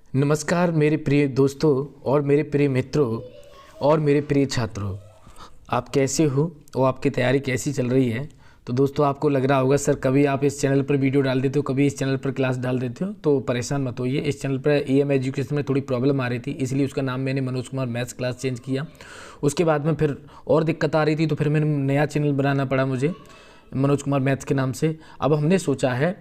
नमस्कार मेरे प्रिय दोस्तों और मेरे प्रिय मित्रों और मेरे प्रिय छात्रों, आप कैसे हो और आपकी तैयारी कैसी चल रही है। तो दोस्तों आपको लग रहा होगा सर कभी आप इस चैनल पर वीडियो डाल देते हो, कभी इस चैनल पर क्लास डाल देते हो, तो परेशान मत होइए। इस चैनल पर EM एजुकेशन में थोड़ी प्रॉब्लम आ रही थी, इसलिए उसका नाम मैंने Manoj Kumar maths class change किया। उसके बाद में फिर और दिक्कत आ रही थी, तो फिर मैंने नया चैनल बनाना पड़ा मुझे मनोज कुमार मैथ्स के नाम से। अब हमने सोचा है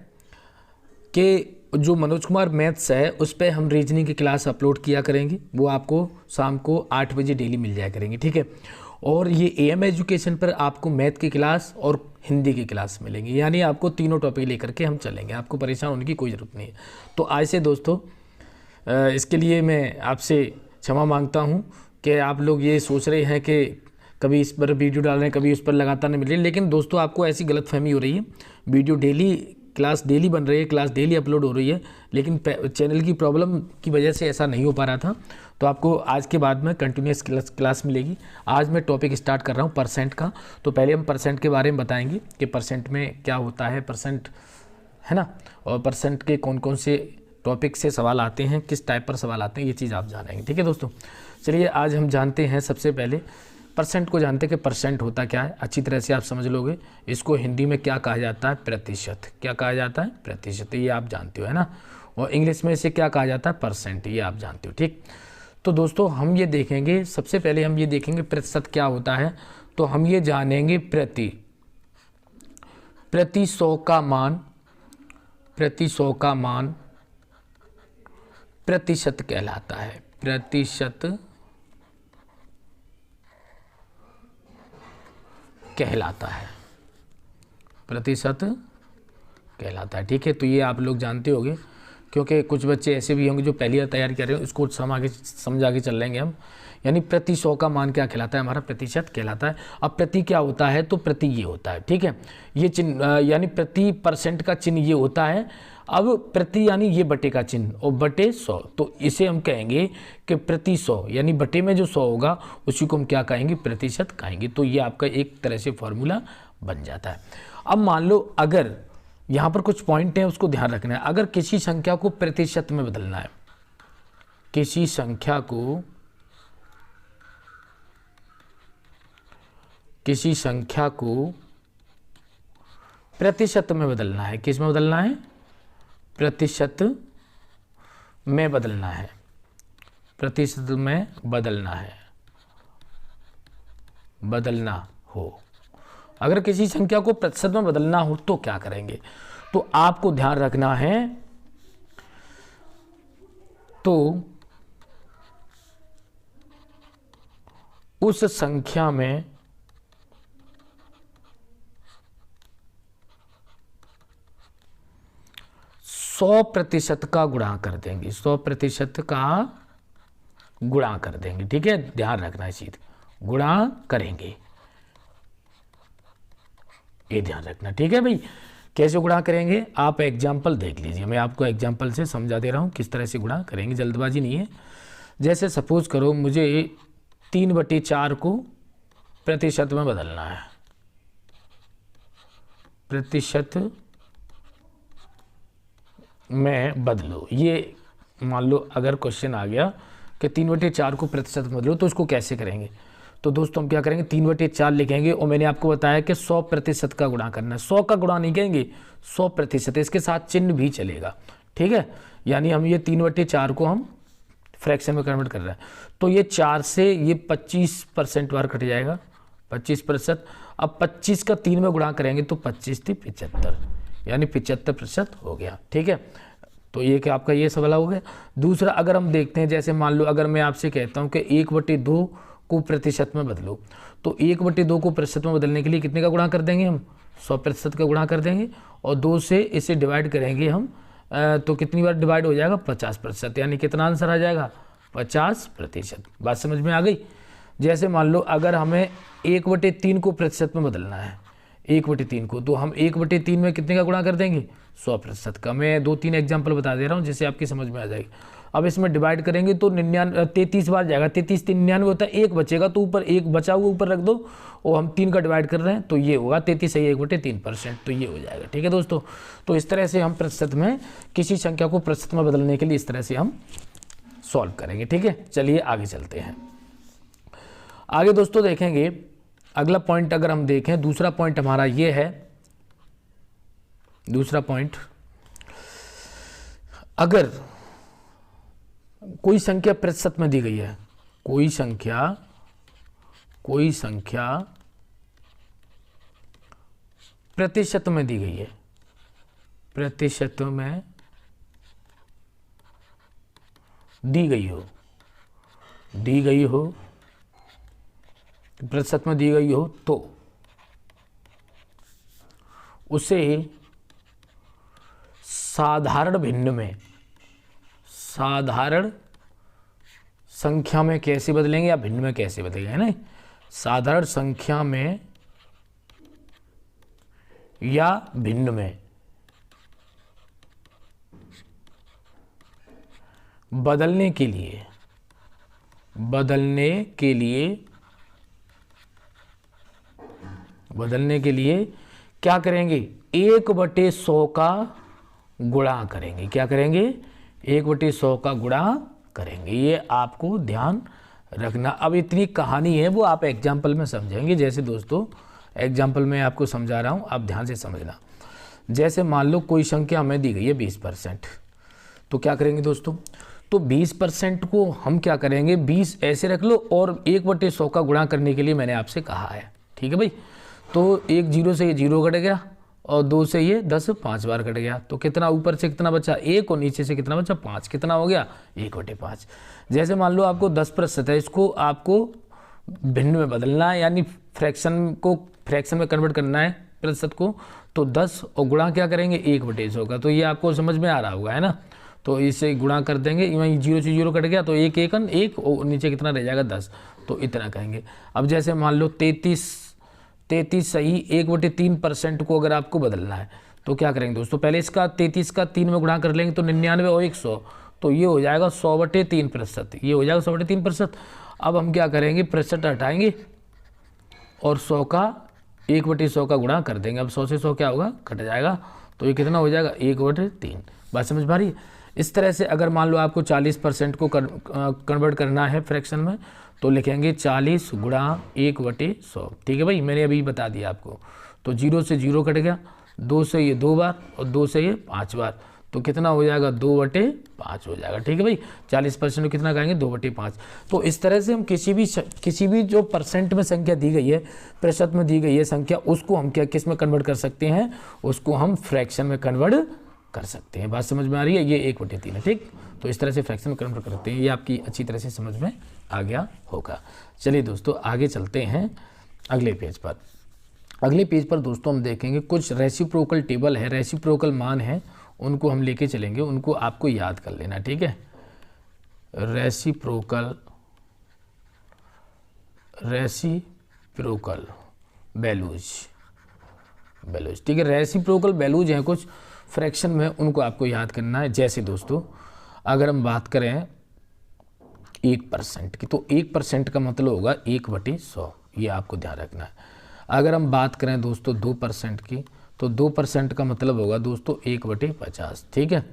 कि जो मनोज कुमार मैथ्स है उस पर हम रीजनिंग की क्लास अपलोड किया करेंगे, वो आपको शाम को 8 बजे डेली मिल जाया करेंगे, ठीक है। और ये EM एजुकेशन पर आपको मैथ की क्लास और हिंदी की क्लास मिलेंगी, यानी आपको तीनों टॉपिक लेकर के हम चलेंगे, आपको परेशान होने की कोई ज़रूरत नहीं है। तो आज से दोस्तों इसके लिए मैं आपसे क्षमा मांगता हूँ कि आप लोग ये सोच रहे हैं कि कभी इस पर वीडियो डाल रहे हैं, कभी उस पर लगातार नहीं मिल रही, लेकिन दोस्तों आपको ऐसी गलतफहमी हो रही है। वीडियो डेली, क्लास डेली बन रही है, क्लास डेली अपलोड हो रही है, लेकिन चैनल की प्रॉब्लम की वजह से ऐसा नहीं हो पा रहा था। तो आपको आज के बाद में कंटिन्यूस क्लास मिलेगी। आज मैं टॉपिक स्टार्ट कर रहा हूँ परसेंट का। तो पहले हम परसेंट के बारे में बताएंगे कि परसेंट में क्या होता है, परसेंट है ना, और परसेंट के कौन कौन से टॉपिक से सवाल आते हैं, किस टाइप पर सवाल आते हैं, ये चीज़ आप जानेंगे, ठीक है दोस्तों। चलिए आज हम जानते हैं, सबसे पहले परसेंट को जानते हैं कि परसेंट होता क्या है। अच्छी तरह से आप समझ लोगे। इसको हिंदी में क्या कहा जाता है? प्रतिशत। क्या कहा जाता है? प्रतिशत। ये आप जानते हो, है ना। और इंग्लिश में इसे क्या कहा जाता है? परसेंट। ये आप जानते हो, ठीक। तो दोस्तों हम ये देखेंगे, सबसे पहले हम ये देखेंगे प्रतिशत क्या होता है। तो हम ये जानेंगे प्रति 100 का मान, प्रति 100 का मान प्रतिशत कहलाता है। प्रतिशत कहलाता है, प्रतिशत कहलाता है, ठीक है। तो ये आप लोग जानते होंगे, क्योंकि कुछ बच्चे ऐसे भी होंगे जो पहली बार तैयारी कर रहे हो, इसको समझा के चल लेंगे हम। यानी प्रति 100 का मान क्या कहलाता है? हमारा प्रतिशत कहलाता है। अब प्रति क्या होता है? तो प्रति ये होता है, ठीक है। ये चिन्ह यानी प्रति परसेंट का चिन्ह ये होता है। अब प्रति यानी ये बटे का चिन्ह और बटे 100, तो इसे हम कहेंगे कि प्रति 100, यानी बटे में जो 100 होगा उसी को हम क्या कहेंगे? प्रतिशत कहेंगे। तो ये आपका एक तरह से फॉर्मूला बन जाता है। अब मान लो अगर यहाँ पर कुछ पॉइंट है, उसको ध्यान रखना है। अगर किसी संख्या को प्रतिशत में बदलना है, किसी संख्या को प्रतिशत में बदलना है, किस में बदलना है? प्रतिशत में बदलना है, प्रतिशत में बदलना है, बदलना हो। अगर किसी संख्या को प्रतिशत में बदलना हो तो क्या करेंगे? तो आपको ध्यान रखना है, तो उस संख्या में 100% का गुणा कर देंगे, 100% का गुणा कर देंगे, ठीक है। ध्यान रखना है, चीज गुणा करेंगे, ये ध्यान रखना, ठीक है भाई। कैसे गुणा करेंगे आप एग्जाम्पल देख लीजिए, मैं आपको एग्जाम्पल से समझा दे रहा हूं किस तरह से गुणा करेंगे, जल्दबाजी नहीं है। जैसे सपोज करो मुझे 3/4 को प्रतिशत में बदलना है, प्रतिशत में बदलो। ये मान लो अगर क्वेश्चन आ गया कि 3/4 को प्रतिशत में बदलो, तो उसको कैसे करेंगे? तो दोस्तों हम क्या करेंगे? 3/4 लिखेंगे और मैंने आपको बताया कि 100% का गुणा करना है। 100 का गुणा नहीं कहेंगे, 100%, इसके साथ चिन्ह भी चलेगा, ठीक है। यानी हम ये 3/4 को हम फ्रैक्शन में कन्वर्ट कर रहे हैं, तो ये 4 से ये 25% बार कट जाएगा, 25%। अब 25 का 3 में गुणा करेंगे तो 25 3 75, यानी 75% हो गया, ठीक है। तो ये क्या आपका ये सवाल हो गया। दूसरा अगर हम देखते हैं, जैसे मान लो अगर मैं आपसे कहता हूं कि 1/2 को प्रतिशत में बदलो, तो 1/2 को प्रतिशत में बदलने के लिए कितने का गुणा कर देंगे हम? 100% का गुणा कर देंगे और 2 से इसे डिवाइड करेंगे हम, तो कितनी बार डिवाइड हो जाएगा? 50%, यानी कितना आंसर आ जाएगा? 50%। बात समझ में आ गई। जैसे मान लो अगर हमें 1/3 को प्रतिशत में बदलना है, 1/3 को, तो हम 1/3 में कितने का गुणा कर देंगे? 100% का। मैं 2-3 एग्जाम्पल बता दे रहा हूँ जिससे आपकी समझ में आ जाएगी। अब इसमें डिवाइड करेंगे तो 33 बार जाएगा, 33 3 99 होता है, एक बचेगा तो ऊपर एक बचा हुआ ऊपर रख दो, और हम 3 का डिवाइड कर रहे हैं तो ये होगा 33 सही 1/3%, तो ये हो जाएगा। ठीक है दोस्तों, तो इस तरह से हम प्रतिशत में किसी संख्या को प्रतिशत में बदलने के लिए इस तरह से हम सॉल्व करेंगे। ठीक है, चलिए आगे चलते हैं। आगे दोस्तों देखेंगे अगला पॉइंट, अगर हम देखें दूसरा पॉइंट हमारा ये है, दूसरा पॉइंट, अगर कोई संख्या प्रतिशत में दी गई है, कोई संख्या प्रतिशत में दी गई है, प्रतिशत में दी गई हो, प्रतिशत में दी गई हो, तो उसे साधारण भिन्न में, साधारण संख्या में कैसे बदलेंगे या भिन्न में कैसे बदलेंगे, है ना। साधारण संख्या में या भिन्न में बदलने के लिए क्या करेंगे, 1/100 का गुणा करेंगे। क्या करेंगे, 1/100 का गुणा करेंगे। ये आपको ध्यान रखना। अब इतनी कहानी है वो आप एग्जाम्पल में समझेंगे। जैसे दोस्तों एग्जाम्पल में आपको समझा रहा हूँ, आप ध्यान से समझना। जैसे मान लो कोई संख्या हमें दी गई है 20%, तो क्या करेंगे दोस्तों, तो 20% को हम क्या करेंगे, 20 ऐसे रख लो और 1/100 का गुणा करने के लिए मैंने आपसे कहा है। ठीक है भाई, तो 1 0 से ये 0 कट गया और 2 से ये 10 5 बार कट गया, तो कितना ऊपर से कितना बचा 1 और नीचे से कितना बचा 5, कितना हो गया 1/5। जैसे मान लो आपको 10% है, इसको आपको भिन्न में बदलना है, यानी फ्रैक्शन में कन्वर्ट करना है प्रतिशत को, तो 10 और गुणा क्या करेंगे 1/100 का। तो ये आपको समझ में आ रहा होगा, है ना। तो इसे गुणा कर देंगे, वहीं 0 से 0 कट गया तो 1 1 और नीचे कितना रह जाएगा 10, तो इतना कहेंगे। अब जैसे मान लो 33 सही 1/3% को अगर आपको बदलना है तो क्या करेंगे दोस्तों, पहले इसका 33 का 3 में गुणा कर लेंगे तो 99 और 100, तो ये हो जाएगा 100/3%, ये हो जाएगा 100/3%। अब हम क्या करेंगे, प्रतिशत हटाएंगे और 100 का 1/100 का गुणा कर देंगे। अब 100 से 100 क्या होगा, कट जाएगा, तो ये कितना हो जाएगा 1/3। बात समझ पा रही है। इस तरह से अगर मान लो आपको 40% को कन्वर्ट करना है फ्रैक्शन में, तो लिखेंगे 40 गुणा 1/100। ठीक है भाई, मैंने अभी बता दिया आपको। तो 0 से 0 कट गया, 2 से ये 2 बार और 2 से ये 5 बार, तो कितना हो जाएगा 2/5 हो जाएगा। ठीक है भाई, 40% को कितना कहेंगे 2/5। तो इस तरह से हम किसी भी जो परसेंट में संख्या दी गई है, प्रतिशत में दी गई है संख्या, उसको हम क्या किस में कन्वर्ट कर सकते हैं, उसको हम फ्रैक्शन में कन्वर्ट कर सकते हैं। बात समझ में आ रही है, ये 1/3 है। ठीक, तो इस तरह से फ्रैक्शन में कन्वर्ट करते हैं, ये आपकी अच्छी तरह से समझ में आ गया होगा। चलिए दोस्तों आगे चलते हैं अगले पेज पर। अगले पेज पर दोस्तों हम देखेंगे कुछ रेसिप्रोकल टेबल है, रेसिप्रोकल मान है, उनको हम लेके चलेंगे, उनको आपको याद कर लेना। ठीक है, रेसिप्रोकल वैल्यूज। ठीक है, रेसिप्रोकल वैल्यूज हैं कुछ फ्रैक्शन में, उनको आपको याद करना है। जैसे दोस्तों अगर हम बात करें 1% की, तो 1% का मतलब होगा 1/100, ये आपको ध्यान रखना है। अगर हम बात करें दोस्तों 2% की, तो 2% का मतलब होगा दोस्तों 1/50। ठीक है,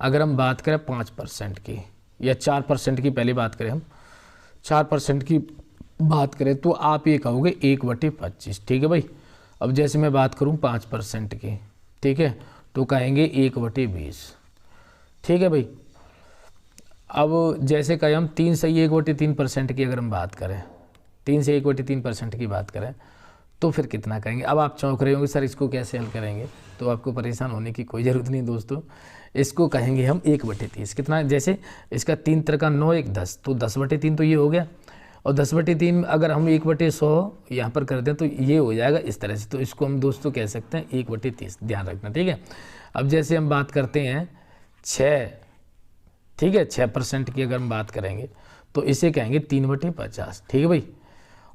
अगर हम बात करें 5% की या 4% की, पहले बात करें हम 4% की बात करें, तो आप ये कहोगे 1/25। ठीक है भाई, अब जैसे मैं बात करूं 5% की, ठीक है, तो कहेंगे 1/20। ठीक है भाई, अब जैसे कहें हम 3 से 1/3% की अगर हम बात करें, 3 से 1/3% की बात करें, तो फिर कितना कहेंगे। अब आप चौंक रहे होंगे सर इसको कैसे हल करेंगे, तो आपको परेशान होने की कोई ज़रूरत नहीं दोस्तों। इसको कहेंगे हम 1/30। कितना, जैसे इसका 3 तरह का 9 1 10, तो 10/3 तो ये हो गया, और 10/3 अगर हम 1/100 यहाँ पर कर दें तो ये हो जाएगा इस तरह से। तो इसको हम दोस्तों कह सकते हैं 1/30, ध्यान रखना। ठीक है, अब जैसे हम बात करते हैं 6, ठीक है, 6% की अगर हम बात करेंगे तो इसे कहेंगे 3/50। ठीक है भाई,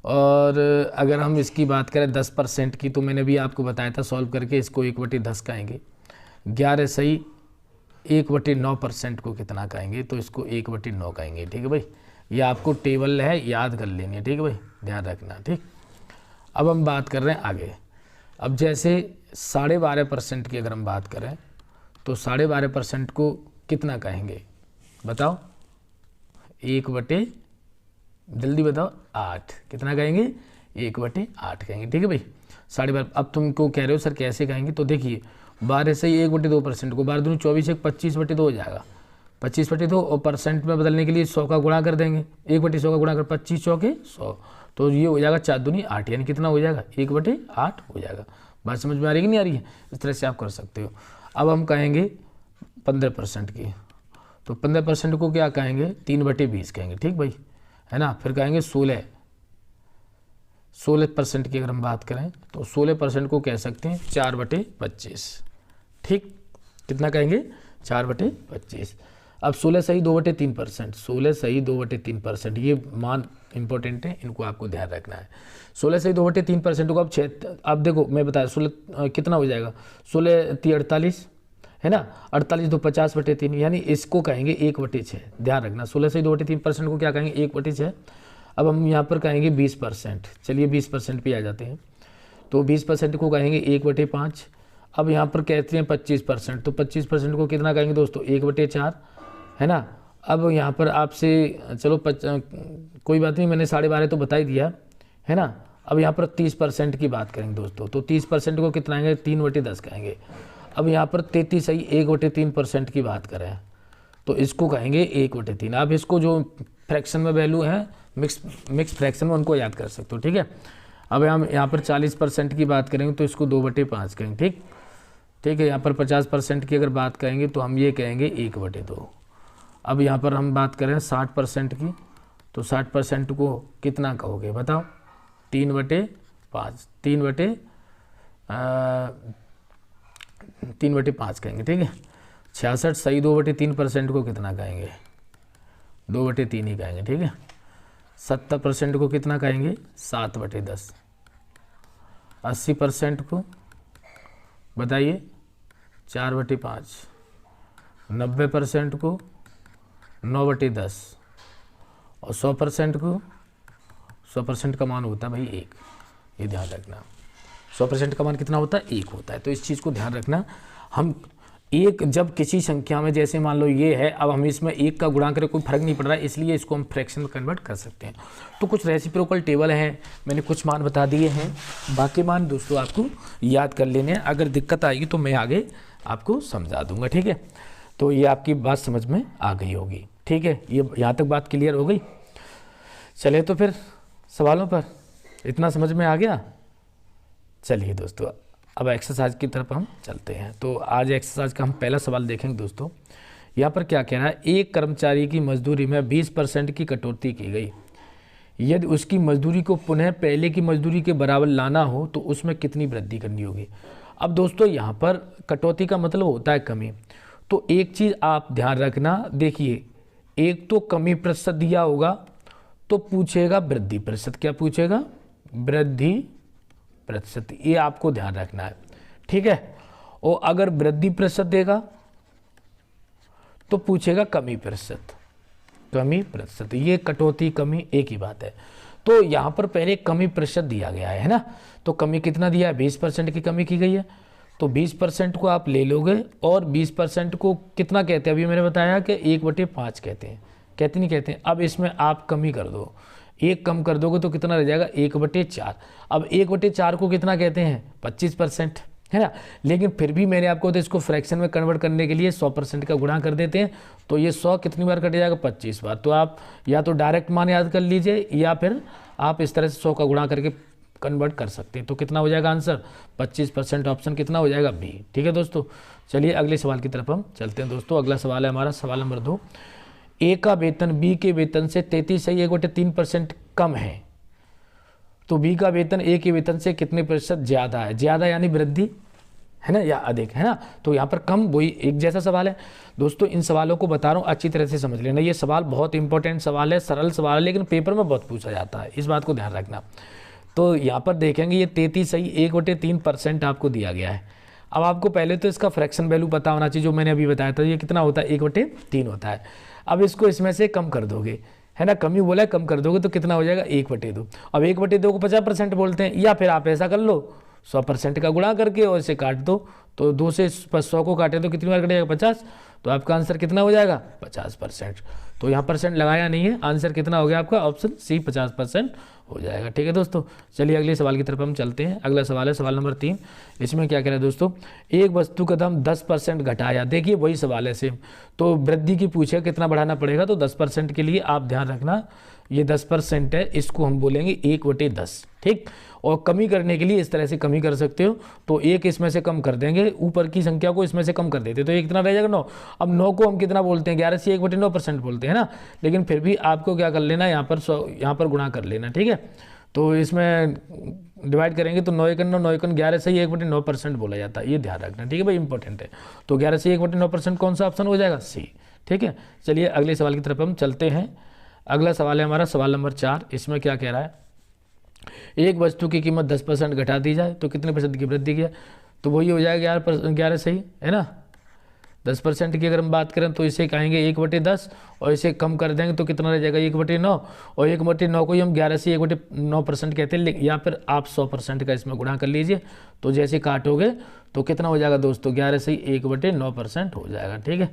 और अगर हम इसकी बात करें 10% की, तो मैंने भी आपको बताया था सॉल्व करके, इसको 1/10 कहेंगे। 11 सही 1/9% को कितना कहेंगे, तो इसको 1/9 कहेंगे। ठीक है भाई, ये आपको टेबल है याद कर लेनी है। ठीक है भाई, ध्यान रखना। ठीक, अब हम बात कर रहे हैं आगे। अब जैसे 12.5% की अगर हम बात करें, तो 12.5% को कितना कहेंगे बताओ, 1/, जल्दी बताओ 8, कितना कहेंगे 1/8 कहेंगे, ठीक है भाई 12.5। अब तुमको कह रहे हो सर कैसे कहेंगे, तो देखिए 12 से ही 1/2% को 12 दूनी 24, 25/2 हो जाएगा, 25/2 और परसेंट में बदलने के लिए 100 का गुणा कर देंगे, 1/100 का गुणा कर 25 चौके 100, तो ये हो जाएगा 4 दूनी 8, यानी कितना हो जाएगा 1/8 हो जाएगा। बात समझ में आ रही है कि नहीं आ रही है, इस तरह से आप कर सकते हो। अब हम कहेंगे 15% की, तो 15% को क्या कहेंगे 3/20 कहेंगे, ठीक भाई है ना। फिर कहेंगे 16% की अगर हम बात करें तो 16% को कह सकते हैं 4/25, ठीक, कितना कहेंगे 4/25। अब 16 सही 2/3%, 16 सही 2/3%, ये मान इंपॉर्टेंट है, इनको आपको ध्यान रखना है। 16 सही 2/3% को अब देखो मैं बताया 16 कितना हो जाएगा, 16 × 48 है ना, 48 2 50/3, यानी इसको कहेंगे 1/6, ध्यान रखना। 16 सही 2/3% को क्या कहेंगे 1/6। अब हम यहाँ पर कहेंगे 20%, चलिए 20% पे आ जाते हैं, तो 20% को कहेंगे 1/5। अब यहाँ पर कहते हैं 25%, तो 25% को कितना कहेंगे दोस्तों 1/4 है ना। अब यहाँ पर आपसे चलो कोई बात नहीं, मैंने 12.5 तो बता ही दिया है ना। अब यहाँ पर 30% की बात करेंगे दोस्तों, तो 30% को कितना आएंगे 3/10 कहेंगे। अब यहाँ पर 33 सही 1/3% की बात करें तो इसको कहेंगे 1/3। आप इसको जो फ्रैक्शन में वैल्यू है मिक्स फ्रैक्शन में उनको याद कर सकते हो, ठीक है। अब हम यहाँ पर 40% की बात करेंगे तो इसको 2/5 कहेंगे, ठीक है। यहाँ पर 50% की अगर बात करेंगे तो हम ये कहेंगे 1/2। अब यहाँ पर हम बात करें 60% की, तो 60% को कितना कहोगे बताओ 3/5, 3/5 कहेंगे, ठीक है। 66 सही 2/3% को कितना कहेंगे 2/3 ही कहेंगे, ठीक है। 70% को कितना कहेंगे 7/10। 80% को बताइए 4/5। 90% को 9/10 और 100% को 100% का मान होता है भाई 1, ये ध्यान रखना। 100% का मान कितना होता है 1 होता है, तो इस चीज़ को ध्यान रखना। हम एक जब किसी संख्या में जैसे मान लो ये है, अब हम इसमें 1 का गुणा करें कोई फर्क नहीं पड़ रहा है, इसलिए इसको हम फ्रैक्शन में कन्वर्ट कर सकते हैं। तो कुछ रेसिप्रोकल टेबल हैं, मैंने कुछ मान बता दिए हैं, बाकी मान दोस्तों आपको याद कर लेने हैं। अगर दिक्कत आएगी तो मैं आगे आपको समझा दूंगा, ठीक है। तो ये आपकी बात समझ में आ गई होगी, ठीक है। ये यहाँ तक बात क्लियर हो गई। चलिए तो फिर सवालों पर इतना समझ में आ गया। चलिए दोस्तों अब एक्सरसाइज की तरफ हम चलते हैं। तो आज एक्सरसाइज का हम पहला सवाल देखेंगे दोस्तों। यहाँ पर क्या कह रहा है, एक कर्मचारी की मजदूरी में 20% की कटौती की गई। यदि उसकी मजदूरी को पुनः पहले की मजदूरी के बराबर लाना हो तो उसमें कितनी वृद्धि करनी होगी। अब दोस्तों यहाँ पर कटौती का मतलब होता है कमी। तो एक चीज़ आप ध्यान रखना, देखिए एक तो कमी प्रतिशत दिया होगा तो पूछेगा वृद्धि प्रतिशत, क्या पूछेगा वृद्धि प्रतिशत, ये आपको ध्यान रखना है, ठीक है। और अगर वृद्धि प्रतिशत देगा तो पूछेगा कमी प्रतिशत, कमी प्रतिशत, ये कटौती कमी एक ही बात है। तो यहाँ पर पहले कमी प्रतिशत दिया गया है ना, तो कमी कितना दिया है 20% की कमी की गई है, तो 20% को आप ले लोगे और 20% को कितना कहते हैं, अभी मैंने बताया कि 1/5 कहते हैं, कहते नहीं कहते हैं। अब इसमें आप कमी कर दो, एक कम कर दोगे तो कितना रह जाएगा 1/4। अब 1/4 को कितना कहते हैं 25%, है ना। लेकिन फिर भी मैंने आपको तो इसको फ्रैक्शन में कन्वर्ट करने के लिए 100% का गुणा कर देते हैं, तो ये 100 कितनी बार कट जाएगा 25 बार। तो आप या तो डायरेक्ट मान याद कर लीजिए या फिर आप इस तरह से 100 का गुणा करके कन्वर्ट कर सकते हैं। तो कितना हो जाएगा आंसर 25%, ऑप्शन कितना हो जाएगा बी, ठीक है दोस्तों। चलिए अगले सवाल की तरफ हम चलते हैं दोस्तों। अगला सवाल है हमारा सवाल नंबर 2। ए का वेतन बी के वेतन से 33 सही 1/3% कम है, तो बी का वेतन ए के वेतन से कितने प्रतिशत ज़्यादा है। ज़्यादा यानी वृद्धि है ना, या अधिक, है ना। तो यहाँ पर कम वही एक जैसा सवाल है दोस्तों। इन सवालों को बता रहा हूँ अच्छी तरह से समझ लेना। ये सवाल बहुत इंपॉर्टेंट सवाल है, सरल सवाल है, लेकिन पेपर में बहुत पूछा जाता है, इस बात को ध्यान रखना। तो यहाँ पर देखेंगे ये 33 सही 1/3% आपको दिया गया है। अब आपको पहले तो इसका फ्रैक्शन वैल्यू पता होना चाहिए, जो मैंने अभी बताया था। ये कितना होता है 1/3 होता है। अब इसको इसमें से कम कर दोगे, है ना, कम ही बोला है, कम कर दोगे तो कितना हो जाएगा 1/2। अब 1/2 को 50% बोलते हैं, या फिर आप ऐसा कर लो 100% का गुणा करके और इसे काट दो। तो 2 से 100 को काटें तो कितनी बार कटेगा 50, तो आपका आंसर कितना हो जाएगा 50%। तो यहाँ परसेंट लगाया नहीं है, आंसर कितना हो गया आपका ऑप्शन सी 50% हो जाएगा। ठीक है दोस्तों, चलिए अगले सवाल की तरफ हम चलते हैं। अगला सवाल है सवाल नंबर 3। इसमें क्या कह रहा है दोस्तों, एक वस्तु का दाम 10% घटाया। देखिए वही सवाल है सेम, तो वृद्धि की पूछे कितना बढ़ाना पड़ेगा, तो 10% के लिए आप ध्यान रखना ये 10% है, इसको हम बोलेंगे 1/10। ठीक, और कमी करने के लिए इस तरह से कमी कर सकते हो, तो एक इसमें से कम कर देंगे, ऊपर की संख्या को इसमें से कम कर देते, तो ये कितना रह जाएगा 9। अब 9 को हम कितना बोलते हैं 11 से 1/9% बोलते हैं ना, लेकिन फिर भी आपको क्या कर लेना, यहाँ पर गुणा कर लेना। ठीक है, तो इसमें डिवाइड करेंगे तो 9 × 9 9 × 11 से ही 1/9% बोला जाता है, ये ध्यान रखना। ठीक है भाई, इंपॉर्टेंट है। तो 11 से 1/9% कौन सा ऑप्शन हो जाएगा, सी। ठीक है, चलिए अगले सवाल की तरफ हम चलते हैं। अगला सवाल है हमारा सवाल नंबर 4। इसमें क्या कह रहा है, एक वस्तु की कीमत 10% घटा दी जाए तो कितने % की वृद्धि की है, तो वही हो जाएगा 11 सही है ना। 10% की अगर हम बात करें तो इसे कहेंगे 1/10, और इसे कम कर देंगे तो कितना रह जाएगा 1/9, और 1/9 को ही हम 11 से 1/9% कहते हैं, या फिर आप 100% का इसमें गुणा कर लीजिए, तो जैसे काटोगे तो कितना हो जाएगा दोस्तों 11 से 1/9% हो जाएगा। ठीक है,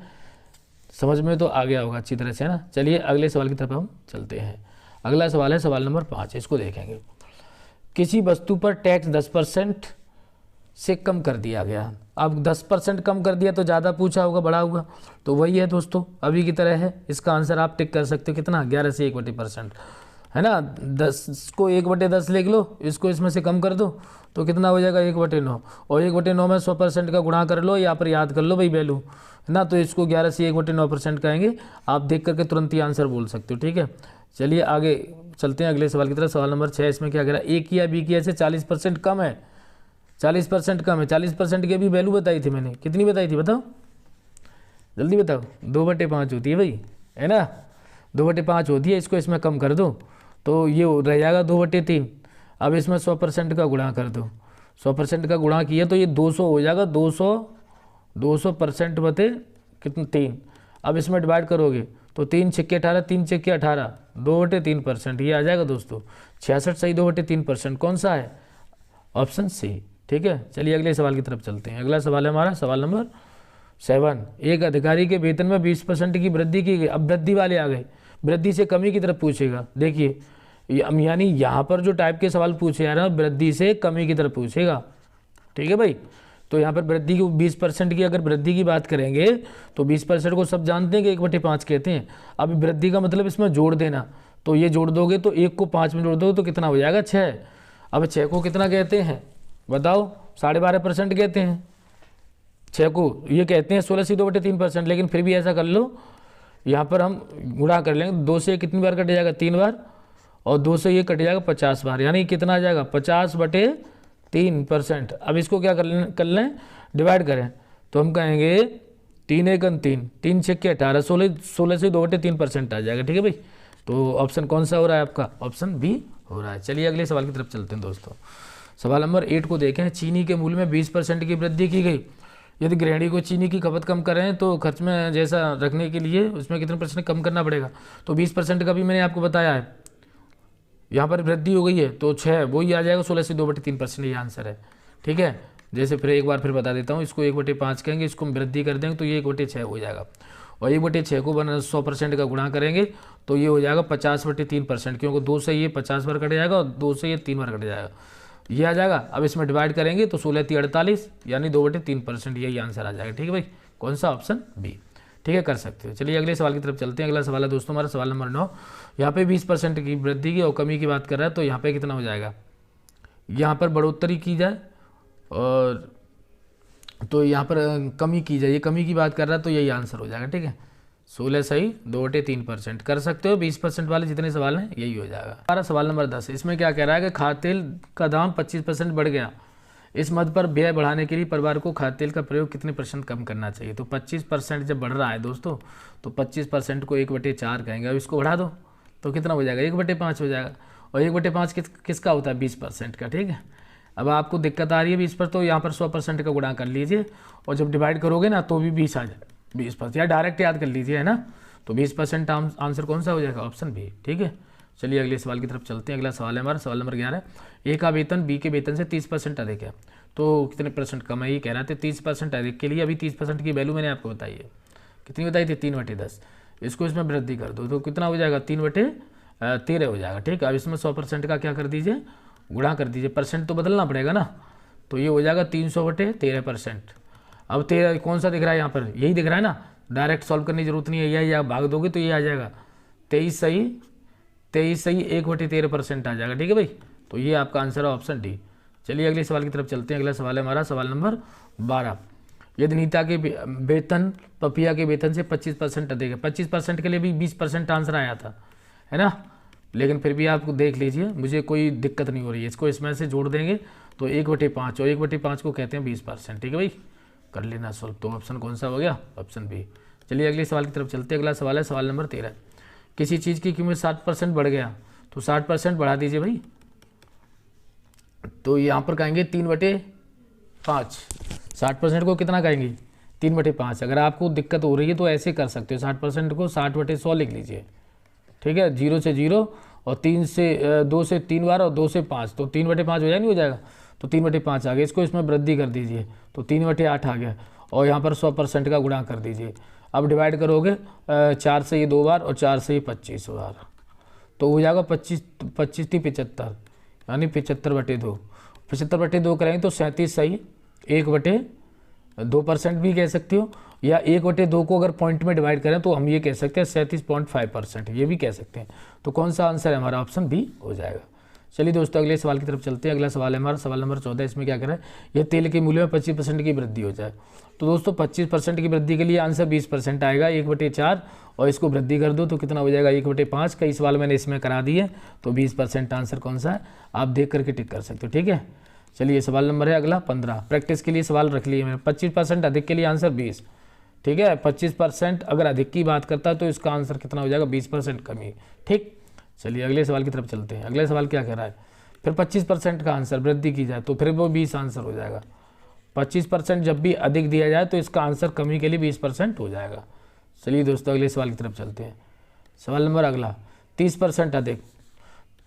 समझ में तो आ गया होगा अच्छी तरह से, है ना। चलिए अगले सवाल की तरफ हम चलते हैं। अगला सवाल है सवाल नंबर 5, इसको देखेंगे। किसी वस्तु पर टैक्स 10% से कम कर दिया गया। अब 10% कम कर दिया तो ज़्यादा पूछा होगा, बड़ा होगा, तो वही है दोस्तों अभी की तरह है। इसका आंसर आप टिक कर सकते हो, कितना 11 से 1/10%, है ना। 10 को 1/10 लिख लो, इसको इसमें से कम कर दो तो कितना हो जाएगा 1/9, और 1/9 में 100% का गुणा कर लो, या पर याद कर लो भाई वैल्यू, है ना। तो इसको 11 से 1/9% कहेंगे, आप देख करके तुरंत ही आंसर बोल सकते हो। ठीक है, चलिए आगे चलते हैं अगले सवाल की तरफ। सवाल नंबर 6, इसमें क्या कह रहा है, ए की या बी की से 40% कम है। 40% कम है, 40% की अभी वैल्यू बताई थी मैंने, कितनी बताई थी बताओ, जल्दी बताओ। 2/5 होती है भाई, है ना, 2/5 होती है। इसको इसमें कम कर दो तो ये रह जाएगा 2/3। अब इसमें 100% का गुणा कर दो, 100% का गुणा किया तो ये 200 हो जाएगा, 200% बते कितना 3। अब इसमें डिवाइड करोगे तो 3 × 6 = 18, 3 × 6 = 18, 2/3%, ये आ जाएगा दोस्तों 66 सही 2/3%। कौन सा है, ऑप्शन सी। ठीक है, चलिए अगले सवाल की तरफ चलते हैं। अगला सवाल है हमारा सवाल नंबर 7। एक अधिकारी के वेतन में 20% की वृद्धि की गई। अब वृद्धि वाले आ गए, वृद्धि से कमी की तरफ पूछेगा। देखिए यानी यहाँ पर जो टाइप के सवाल पूछे जा रहे हैं वृद्धि से कमी की तरफ पूछेगा। ठीक है भाई, तो यहाँ पर वृद्धि की 20% की अगर वृद्धि की बात करेंगे तो 20% को सब जानते हैं कि 1/5 कहते हैं। अब वृद्धि का मतलब इसमें जोड़ देना, तो ये जोड़ दोगे तो 1 को 5 में जोड़ दोगे तो कितना हो जाएगा 6। अब 6 को कितना कहते हैं बताओ, 12.5% कहते हैं। 6 को ये कहते हैं 16 से 2/3%, लेकिन फिर भी ऐसा कर लो, यहाँ पर हम गुणा कर लेंगे। 2 से कितनी बार कट जाएगा 3 बार, और 2 से ये कट जाएगा 50 बार, यानी कितना आ जाएगा 50/3%। अब इसको क्या कर लें डिवाइड करें तो हम कहेंगे 3 × 1 = 3, 3 × 6 = 18, 16 से 2/3% आ जाएगा। ठीक है भाई, तो ऑप्शन कौन सा हो रहा है आपका, ऑप्शन बी हो रहा है। चलिए अगले सवाल की तरफ चलते हैं दोस्तों। सवाल नंबर 8 को देखें। चीनी के मूल्य में 20% की वृद्धि की गई। यदि गृहिणी को चीनी की खपत कम करें तो खर्च में जैसा रखने के लिए उसमें कितने % कम करना पड़ेगा, तो 20% का भी मैंने आपको बताया है। यहाँ पर वृद्धि हो गई है तो 6 वही आ जाएगा, 16 से 2/3% ये आंसर है। ठीक है, जैसे फिर एक बार फिर बता देता हूँ, इसको 1/5 कहेंगे, इसको वृद्धि कर देंगे तो ये 1/6 हो जाएगा, और 1/6 को 100% का गुणा करेंगे तो ये हो जाएगा 50/3%, क्योंकि 2 से ये 50 बार कट जाएगा और 2 से ये 3 बार कट जाएगा, ये आ जाएगा। अब इसमें डिवाइड करेंगे तो 16 × 3 = 48, यानी 2/3%, यही आंसर आ जाएगा। ठीक है भाई, कौन सा, ऑप्शन बी। ठीक है, कर सकते हो। चलिए अगले सवाल की तरफ चलते हैं। अगला सवाल है दोस्तों हमारा सवाल नंबर 9। यहाँ पे 20% की वृद्धि की और कमी की बात कर रहा है, तो यहाँ पे कितना हो जाएगा, यहाँ पर बढ़ोतरी की जाए और तो यहाँ पर कमी की जाए, ये कमी की बात कर रहा है तो यही आंसर हो जाएगा। ठीक है, 16 सही 2/3% कर सकते हो। 20% वाले जितने सवाल हैं यही हो जाएगा। हमारा सवाल नंबर 10, इसमें क्या कह रहा है कि खाद्य तेल का दाम 25% बढ़ गया। इस मद पर व्यय बढ़ाने के लिए परिवार को खाद्य तेल का प्रयोग कितने % कम करना चाहिए, तो 25% जब बढ़ रहा है दोस्तों तो 25% को 1/4 कहेंगे। अब इसको बढ़ा दो तो कितना हो जाएगा 1/5 हो जाएगा, और 1/5 किसका होता है 20% का। ठीक है, अब आपको दिक्कत आ रही है 20 पर, तो यहाँ पर 100% का गुणा कर लीजिए, और जब डिवाइड करोगे ना तो भी 20 आ जाए, 20%, या डायरेक्ट याद कर लीजिए, है ना। तो 20% आंसर कौन सा हो जाएगा, ऑप्शन बी। ठीक है, चलिए अगले सवाल की तरफ चलते हैं। अगला सवाल है हमारा सवाल नंबर 11। ए का वेतन बी के वेतन से 30% अधिक है, तो कितने % कम है, ये कह रहे थे 30% अधिक के लिए। अभी 30% की वैल्यू मैंने आपको बताई है, कितनी बताई थी, 3/10। इसको इसमें वृद्धि कर दो तो कितना हो जाएगा, 3/13 हो जाएगा। ठीक है, अब इसमें 100% का क्या कर दीजिए, गुणा कर दीजिए, परसेंट तो बदलना पड़ेगा ना, तो ये हो जाएगा 300/13%। अब 13 कौन सा दिख रहा है यहाँ पर, यही दिख रहा है ना, डायरेक्ट सॉल्व करने की जरूरत नहीं है, यही आप भाग दोगे तो ये आ जाएगा 23 सही 1/13% आ जाएगा। ठीक है भाई, तो ये आपका आंसर है ऑप्शन डी। चलिए अगले सवाल की तरफ चलते हैं। अगला सवाल है हमारा सवाल नंबर 12। यदि नीता के वेतन पपिया के वेतन से 25% अधिक है, 25% के लिए भी 20% आंसर आया था, है ना, लेकिन फिर भी आप देख लीजिए, मुझे कोई दिक्कत नहीं हो रही है, इसको इसमें से जोड़ देंगे तो 1/5 और 1/5 को कहते हैं 20%। ठीक है भाई, कर लेना सॉल्व। तो ऑप्शन कौन सा हो गया, ऑप्शन बी। चलिए अगले सवाल की तरफ चलते हैं। अगला सवाल है सवाल नंबर 13। किसी चीज़ की कीमत 60% बढ़ गया तो 60% बढ़ा दीजिए भाई, तो यहाँ पर कहेंगे 3/5। 60% को कितना कहेंगे, 3/5। अगर आपको दिक्कत हो रही है तो ऐसे कर सकते हो, 60% को 60/100 लिख लीजिए। ठीक है, 0 से 0 और 2 से 3 बार और 2 से 5, तो 3/5 हो जाए, नहीं हो जाएगा, तो 3/5 आ गया। इसको इसमें वृद्धि कर दीजिए तो 3/8 आ गया, और यहाँ पर 100% का गुणा कर दीजिए। अब डिवाइड करोगे 4 से ये 2 बार और 4 से ये 25 बार, तो हो जाएगा 25 75, यानी 75/2। 75/2 करेंगे तो 37 सही 1/2% भी कह सकते हो, या 1/2 को अगर पॉइंट में डिवाइड करें तो हम ये कह सकते हैं 37.5%, ये भी कह सकते हैं। तो कौन सा आंसर है हमारा, ऑप्शन बी हो जाएगा। चलिए दोस्तों अगले सवाल की तरफ चलते हैं। अगला सवाल है हमारा सवाल नंबर 14। इसमें क्या करें, यह तेल के मूल्य में 25% की वृद्धि हो जाए, तो दोस्तों 25% की वृद्धि के लिए आंसर 20% आएगा, 1/4, और इसको वृद्धि कर दो तो कितना हो जाएगा, 1/5। कई सवाल मैंने इसमें करा दिए, तो 20% आंसर कौन सा है आप देख करके टिक कर सकते हो। ठीक है, चलिए सवाल नंबर है अगला 15। प्रैक्टिस के लिए सवाल रख लिए मैंने, 25% अधिक के लिए आंसर 20। ठीक है, 25% अगर अधिक की बात करता है तो इसका आंसर कितना हो जाएगा, 20% कमी। ठीक, चलिए अगले सवाल की तरफ चलते हैं। अगला सवाल क्या कह रहा है, फिर 25% का आंसर वृद्धि की जाए तो फिर वो 20 आंसर हो जाएगा। 25% जब भी अधिक दिया जाए तो इसका आंसर कमी के लिए 20% हो जाएगा। चलिए दोस्तों अगले सवाल की तरफ चलते हैं। सवाल नंबर अगला 30% अधिक।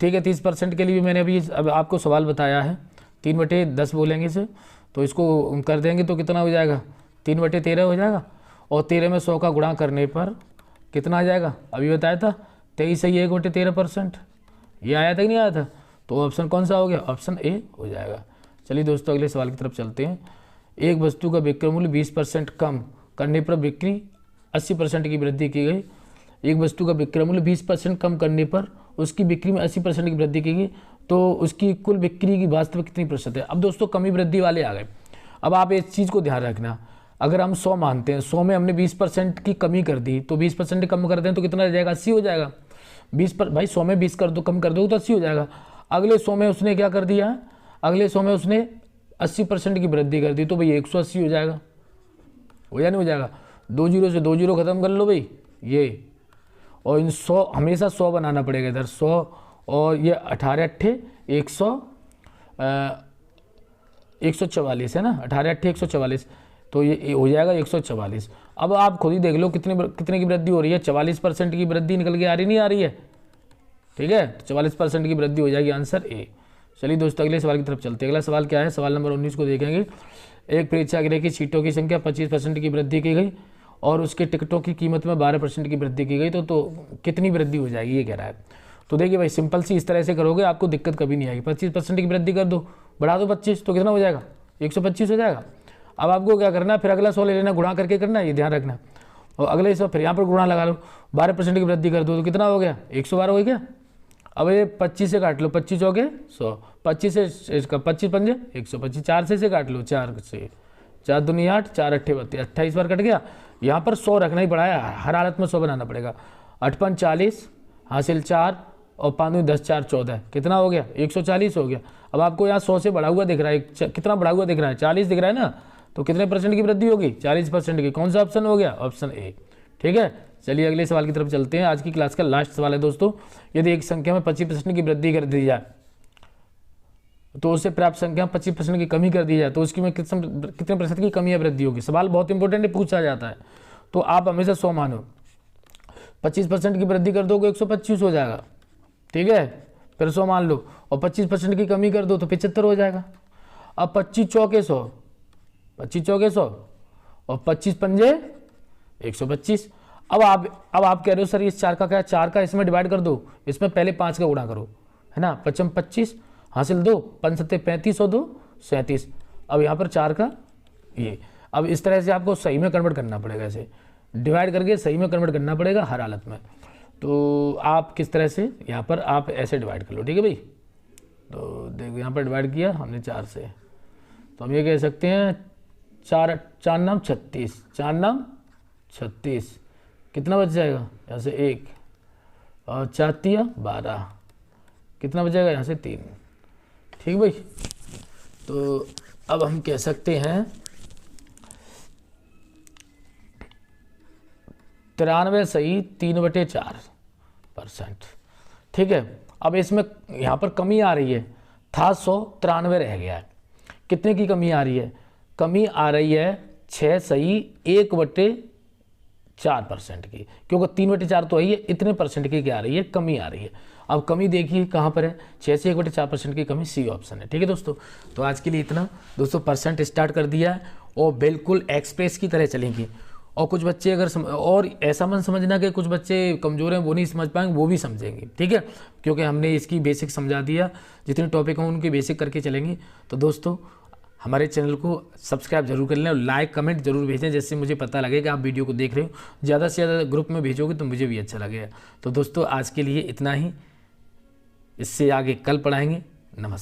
ठीक है, 30% के लिए भी मैंने अब आपको सवाल बताया है, 3/10 बोलेंगे इसे, तो इसको कर देंगे तो कितना हो जाएगा, 3/13 हो जाएगा, और 13 में 100 का गुणा करने पर कितना आ जाएगा, अभी बताया था 23 सही 1/13%, ये आया था कि नहीं आया था, तो ऑप्शन कौन सा हो गया, ऑप्शन ए हो जाएगा। चलिए दोस्तों अगले सवाल की तरफ चलते हैं। एक वस्तु का विक्रय मूल्य 20% कम करने पर बिक्री 80% की वृद्धि की गई। एक वस्तु का विक्रय मूल्य 20% कम करने पर उसकी बिक्री में 80% की वृद्धि की गई, तो उसकी कुल बिक्री की वास्तविक कितनी प्रतिशत है। अब दोस्तों कमी वृद्धि वाले आ गए। अब आप इस चीज़ को ध्यान रखना, अगर हम 100 मानते हैं, 100 में हमने 20% की कमी कर दी, तो 20% कम कर दें तो कितना रह जाएगा, 80 हो जाएगा। 20 पर भाई 100 में 20 कर दो, कम कर दो तो 80 हो जाएगा। अगले 100 में उसने क्या कर दिया, अगले 100 में उसने 80% की वृद्धि कर दी, तो भाई 180 हो जाएगा, हो या नहीं हो जाएगा। 2 जीरो से 2 जीरो खत्म कर लो भाई ये, और इन 100 हमेशा 100 बनाना पड़ेगा इधर, 100 और ये 18 अट्ठे 144 है ना, 18 अट्ठे 144, तो ये हो जाएगा 144। अब आप खुद ही देख लो कितने की वृद्धि हो रही है, 44% की वृद्धि निकल के आ रही नहीं आ रही है। ठीक है, तो 44% की वृद्धि हो जाएगी, आंसर ए। चलिए दोस्तों अगले सवाल की तरफ चलते हैं। अगला सवाल क्या है, सवाल नंबर 19 को देखेंगे। एक प्रेक्षागृह की सीटों की संख्या 25% की वृद्धि की गई और उसके टिकटों की कीमत में 12% की वृद्धि की गई, तो कितनी वृद्धि हो जाएगी ये कह रहा है। तो देखिए भाई सिंपल सी इस तरह से करोगे आपको दिक्कत कभी नहीं आएगी। 25% की वृद्धि कर दो, बढ़ा दो 25, तो कितना हो जाएगा, 125 हो जाएगा। अब आपको क्या करना है, फिर अगला 100 ले लेना, गुणा करके करना, ये ध्यान रखना, और अगले 100 फिर यहाँ पर गुणा लगा लो, 12% की वृद्धि कर दो तो कितना हो गया, 112 हो गया। अब ये 25 से काट लो, 25 हो गए 100, 25 से इसका 25 पंजे 125, 4 से काट लो, 4 से 4 दूनी 8, 4 अट्ठे 32, 28 बार कट गया। यहाँ पर 100 रखना ही पड़ा है, हर हालत में 100 बनाना पड़ेगा। 8 पंच 40 हासिल 4 और 5 10 4 14, कितना हो गया, 140 हो गया। अब आपको यहाँ 100 से बढ़ा हुआ दिख रहा है, कितना बढ़ा हुआ दिख रहा है, 40 दिख रहा है ना, तो कितने % की वृद्धि होगी, 40% की। कौन सा ऑप्शन हो गया, ऑप्शन ए। ठीक है, चलिए अगले सवाल की तरफ चलते हैं। आज की क्लास का लास्ट सवाल है दोस्तों, यदि एक संख्या में 25% की वृद्धि कर दी जाए तो उससे प्राप्त संख्या 25% की कमी कर दी जाए तो उसकी में कितने % की कमी या वृद्धि होगी। सवाल बहुत इंपॉर्टेंट है, पूछा जाता है, तो आप हमेशा 100 मानो, 25% की वृद्धि कर दोगे 125 हो जाएगा। ठीक है, फिर 100 मान लो और 25% की कमी कर दो तो 75 हो जाएगा। अब 25 चौके 100, 25 चौके 100 और 25 पंजे 125। अब आप कह रहे हो सर इस 4 का क्या, 4 का इसमें डिवाइड कर दो, इसमें पहले 5 का गुणा करो, है ना, 55 25 हासिल 2, 5 7 35 और 2 37। अब यहाँ पर 4 का ये, अब इस तरह से आपको सही में कन्वर्ट करना पड़ेगा, ऐसे डिवाइड करके सही में कन्वर्ट करना पड़ेगा हर हालत में। तो आप किस तरह से यहाँ पर आप ऐसे डिवाइड कर लो, ठीक है भाई। तो देखो यहाँ पर डिवाइड किया हमने 4 से, तो हम ये कह सकते हैं 4 नाम 36, 4 नाम 36, कितना बच जाएगा यहाँ से 1 और 4 तिया 12, कितना बच जाएगा यहाँ से 3, ठीक भाई। तो अब हम कह सकते हैं 93 सही 3/4%, ठीक है। अब इसमें यहाँ पर कमी आ रही है, था 193 रह गया है, कितने की कमी आ रही है, कमी आ रही है 6 सही 1/4% की, क्योंकि 3/4 तो है ही है, इतने परसेंट की क्या आ रही है, कमी आ रही है। अब कमी देखिए कहाँ पर है, 6 से 1/4% की कमी, सी ऑप्शन है, ठीक है दोस्तों। तो आज के लिए इतना दोस्तों, परसेंट स्टार्ट कर दिया है और बिल्कुल एक्सप्रेस की तरह चलेंगे। और कुछ बच्चे अगर और ऐसा मन समझना कि कुछ बच्चे कमज़ोर हैं वो नहीं समझ पाएंगे, वो भी समझेंगे, ठीक है, क्योंकि हमने इसकी बेसिक समझा दिया, जितने टॉपिक हैं उनकी बेसिक करके चलेंगे। तो दोस्तों हमारे चैनल को सब्सक्राइब जरूर कर लें और लाइक कमेंट जरूर भेजें, जिससे मुझे पता लगे कि आप वीडियो को देख रहे हो। ज़्यादा से ज़्यादा ग्रुप में भेजोगे तो मुझे भी अच्छा लगेगा। तो दोस्तों आज के लिए इतना ही, इससे आगे कल पढ़ाएंगे। नमस्कार।